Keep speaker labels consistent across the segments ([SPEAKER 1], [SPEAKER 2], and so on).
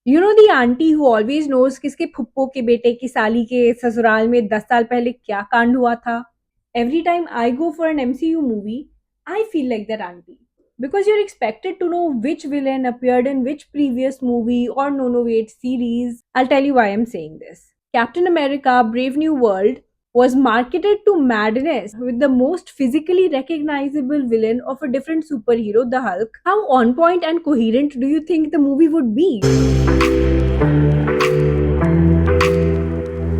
[SPEAKER 1] The auntie who always knows किसके फुप्पो के बेटे की साली के ससुराल में 10 साल पहले क्या कांड हुआ था. Every time I go for an MCU movie, I feel like that auntie. Because you're expected to know which villain appeared in which previous movie or no, wait, series. I'll tell you why I'm saying this. Captain America Brave New World was marketed to madness with the most physically recognizable villain of a different superhero, the Hulk. How on point and coherent do you think the movie would be?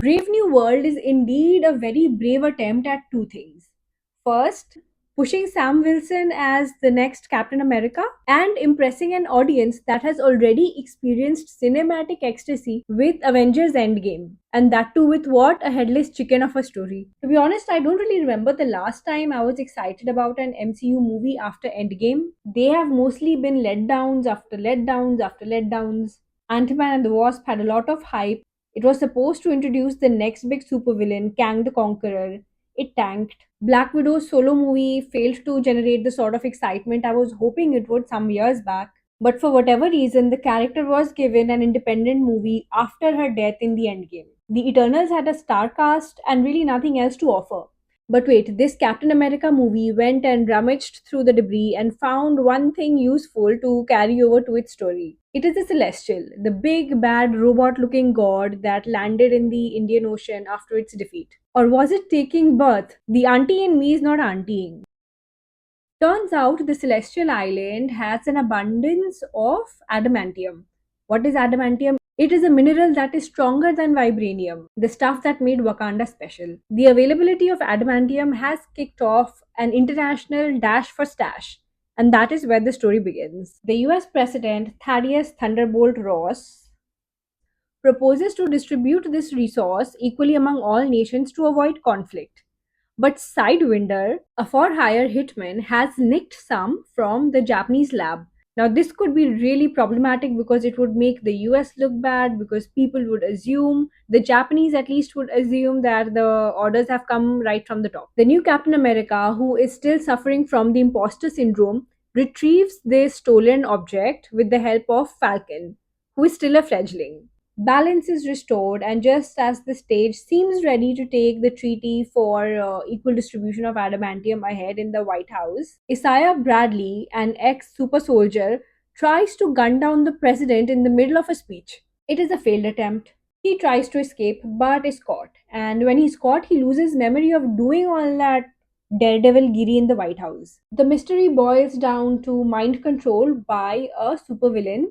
[SPEAKER 1] Brave New World is indeed a very brave attempt at two things. First, pushing Sam Wilson as the next Captain America and impressing an audience that has already experienced cinematic ecstasy with Avengers Endgame. And that too with what? A headless chicken of a story. To be honest, I don't really remember the last time I was excited about an MCU movie after Endgame. They have mostly been letdowns after letdowns after letdowns. Ant-Man and the Wasp had a lot of hype. It was supposed to introduce the next big supervillain, Kang the Conqueror. It tanked. Black Widow's solo movie failed to generate the sort of excitement I was hoping it would some years back. But for whatever reason, the character was given an independent movie after her death in the Endgame. The Eternals had a star cast and really nothing else to offer. But wait, this Captain America movie went and rummaged through the debris and found one thing useful to carry over to its story. It is the Celestial, the big bad robot looking god that landed in the Indian Ocean after its defeat. Or was it taking birth? The auntie in me is not auntieing. Turns out the Celestial Island has an abundance of adamantium. What is adamantium? It is a mineral that is stronger than vibranium, the stuff that made Wakanda special. The availability of adamantium has kicked off an international dash for stash, and that is where the story begins. The US President Thaddeus Thunderbolt Ross proposes to distribute this resource equally among all nations to avoid conflict. But Sidewinder, a for hire hitman, has nicked some from the Japanese lab. Now, this could be really problematic because it would make the US look bad because people would assume, the Japanese at least would assume, that the orders have come right from the top. The new Captain America, who is still suffering from the imposter syndrome, retrieves this stolen object with the help of Falcon, who is still a fledgling. Balance is restored, and just as the stage seems ready to take the treaty for equal distribution of adamantium ahead in the White House, Isaiah Bradley, an ex super soldier, tries to gun down the president in the middle of a speech. It is a failed attempt. He tries to escape but is caught, and when he's caught, he loses memory of doing all that daredevil giri in the White House. The mystery boils down to mind control by a supervillain,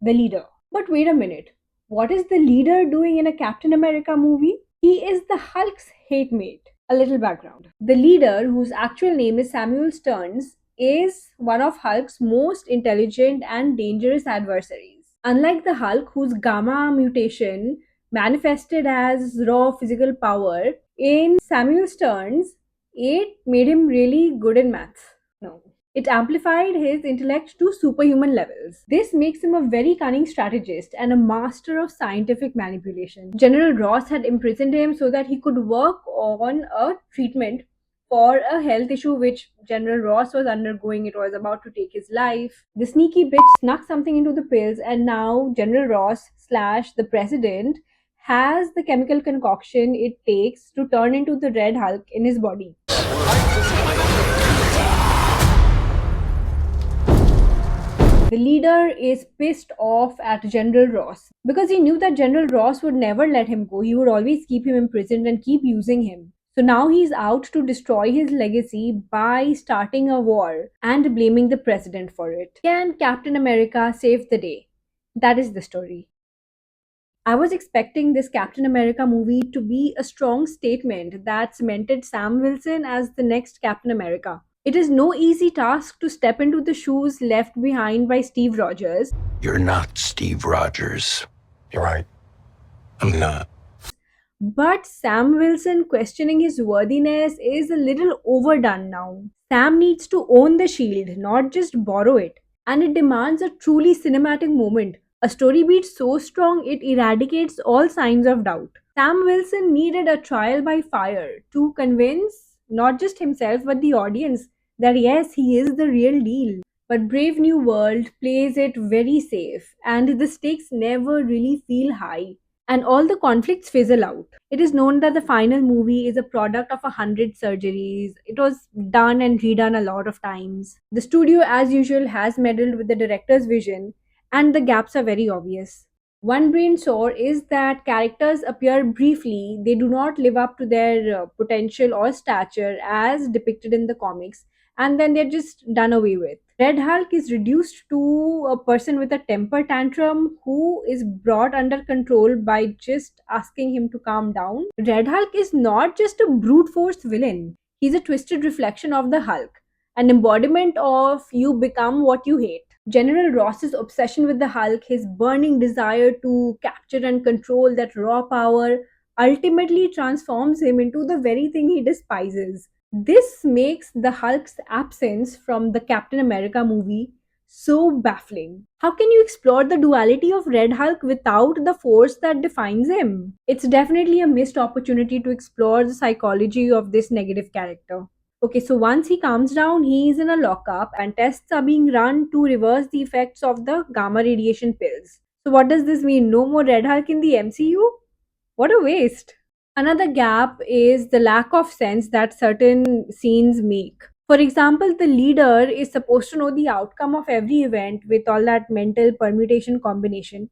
[SPEAKER 1] the leader. But wait a minute, what is the leader doing in a Captain America movie? He is the Hulk's hate mate. A little background. The leader, whose actual name is Samuel Stearns, is one of Hulk's most intelligent and dangerous adversaries. Unlike the Hulk, whose gamma mutation manifested as raw physical power, in Samuel Stearns, it made him really good in maths. No. It amplified his intellect to superhuman levels. This makes him a very cunning strategist and a master of scientific manipulation. General Ross had imprisoned him so that he could work on a treatment for a health issue which General Ross was undergoing. It was about to take his life. The sneaky bitch snuck something into the pills, and now General Ross slash the president has the chemical concoction it takes to turn into the Red Hulk in his body. The leader is pissed off at General Ross because he knew that General Ross would never let him go. He would always keep him imprisoned and keep using him. So now he's out to destroy his legacy by starting a war and blaming the president for it. Can Captain America save the day? That is the story. I was expecting this Captain America movie to be a strong statement that cemented Sam Wilson as the next Captain America. It is no easy task to step into the shoes left behind by Steve Rogers.
[SPEAKER 2] You're not Steve Rogers. You're right. I'm not.
[SPEAKER 1] But Sam Wilson questioning his worthiness is a little overdone now. Sam needs to own the shield, not just borrow it. And it demands a truly cinematic moment. A story beat so strong it eradicates all signs of doubt. Sam Wilson needed a trial by fire to convince not just himself but the audience that yes, he is the real deal. But Brave New World plays it very safe, and the stakes never really feel high, and all the conflicts fizzle out. It is known that the final movie is a product of 100 surgeries. It was done and redone a lot of times. The studio, as usual, has meddled with the director's vision, and the gaps are very obvious. One brain sore is that characters appear briefly, they do not live up to their potential or stature as depicted in the comics, and then they're just done away with. Red Hulk is reduced to a person with a temper tantrum who is brought under control by just asking him to calm down. Red Hulk is not just a brute force villain, he's a twisted reflection of the Hulk, an embodiment of you become what you hate. General Ross's obsession with the Hulk, his burning desire to capture and control that raw power, ultimately transforms him into the very thing he despises. This makes the Hulk's absence from the Captain America movie so baffling. How can you explore the duality of Red Hulk without the force that defines him? It's definitely a missed opportunity to explore the psychology of this negative character. Okay, so once he calms down, he is in a lockup and tests are being run to reverse the effects of the gamma radiation pills. So, what does this mean? No more Red Hulk in the MCU? What a waste. Another gap is the lack of sense that certain scenes make. For example, the leader is supposed to know the outcome of every event with all that mental permutation combination.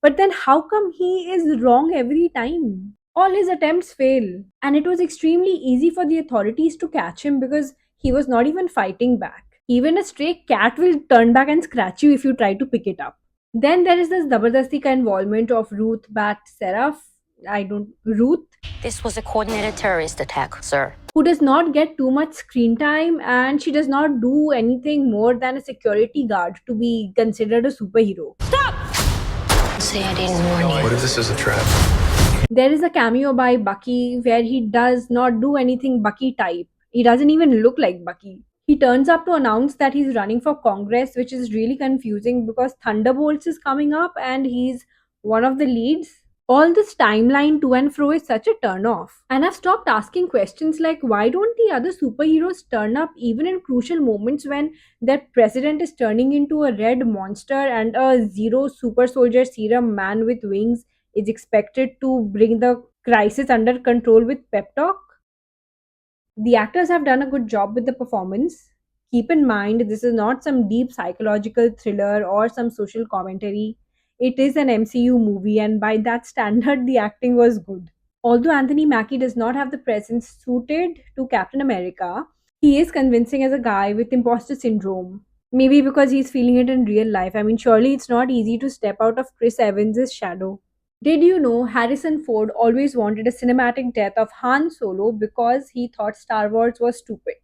[SPEAKER 1] But then, how come he is wrong every time? All his attempts fail. And it was extremely easy for the authorities to catch him because he was not even fighting back. Even a stray cat will turn back and scratch you if you try to pick it up. Then there is this Zabardasti ka involvement of Ruth Bat Seraph. Ruth,
[SPEAKER 3] This was a coordinated terrorist attack, sir.
[SPEAKER 1] who does not get too much screen time, and she does not do anything more than a security guard to be considered a superhero.
[SPEAKER 3] Say I didn't warn you.
[SPEAKER 2] What if this is a trap?
[SPEAKER 1] There is a cameo by Bucky where he does not do anything Bucky type. He doesn't even look like Bucky. He turns up to announce that he's running for Congress, which is really confusing because Thunderbolts is coming up and he's one of the leads. All this timeline to and fro is such a turn off. And I've stopped asking questions like why don't the other superheroes turn up even in crucial moments when their president is turning into a red monster and a zero super soldier serum man with wings is expected to bring the crisis under control with pep talk? The actors have done a good job with the performance. Keep in mind, this is not some deep psychological thriller or some social commentary. It is an MCU movie, and by that standard, the acting was good. Although Anthony Mackie does not have the presence suited to Captain America, he is convincing as a guy with imposter syndrome. Maybe because he's feeling it in real life. I mean, surely it's not easy to step out of Chris Evans' shadow. Did you know Harrison Ford always wanted a cinematic death of Han Solo because he thought Star Wars was stupid?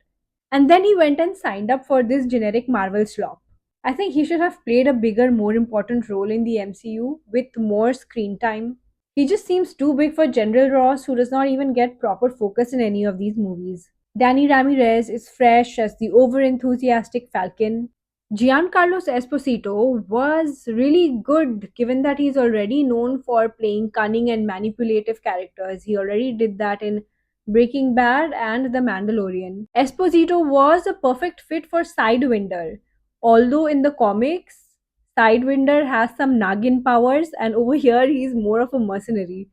[SPEAKER 1] And then he went and signed up for this generic Marvel slop. I think he should have played a bigger, more important role in the MCU with more screen time. He just seems too big for General Ross, who does not even get proper focus in any of these movies. Danny Ramirez is fresh as the over enthusiastic Falcon. Giancarlo Esposito was really good given that he's already known for playing cunning and manipulative characters. He already did that in Breaking Bad and The Mandalorian. Esposito was a perfect fit for Sidewinder. Although in the comics, Sidewinder has some Nagin powers, and over here he's more of a mercenary.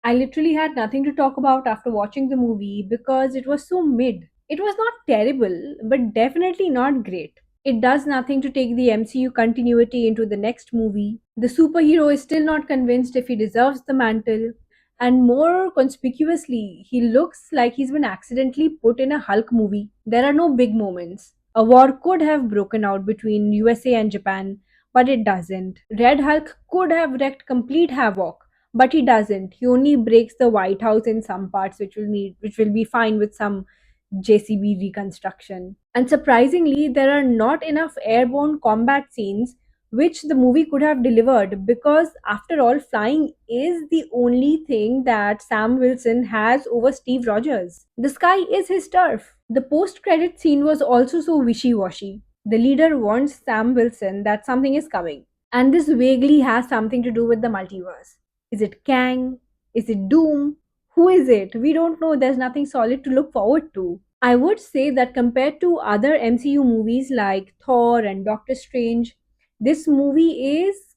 [SPEAKER 1] I literally had nothing to talk about after watching the movie because it was so mid. It was not terrible, but definitely not great. It does nothing to take the MCU continuity into the next movie. The superhero is still not convinced if he deserves the mantle. And more conspicuously, he looks like he's been accidentally put in a Hulk movie. There are no big moments. A war could have broken out between USA and Japan, but it doesn't. Red Hulk could have wreaked complete havoc, but he doesn't. He only breaks the White House in some parts, which will be fine with some JCB reconstruction. And surprisingly, there are not enough airborne combat scenes which the movie could have delivered because, after all, flying is the only thing that Sam Wilson has over Steve Rogers. The sky is his turf. The post credit scene was also so wishy washy. The leader warns Sam Wilson that something is coming, and this vaguely has something to do with the multiverse. Is it Kang? Is it Doom? Who is it? We don't know. There's nothing solid to look forward to. I would say that compared to other MCU movies like Thor and Doctor Strange, this movie is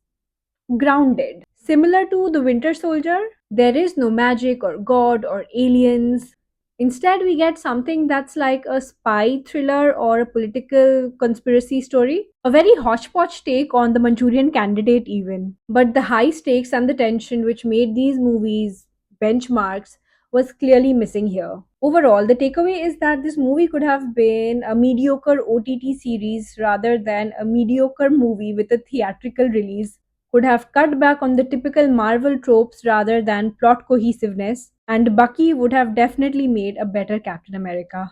[SPEAKER 1] grounded. Similar to The Winter Soldier, there is no magic or god or aliens. Instead, we get something that's like a spy thriller or a political conspiracy story. A very hodgepodge take on the Manchurian Candidate, even. But the high stakes and the tension which made these movies benchmarks was clearly missing here. Overall, the takeaway is that this movie could have been a mediocre OTT series rather than a mediocre movie with a theatrical release, could have cut back on the typical Marvel tropes rather than plot cohesiveness, and Bucky would have definitely made a better Captain America.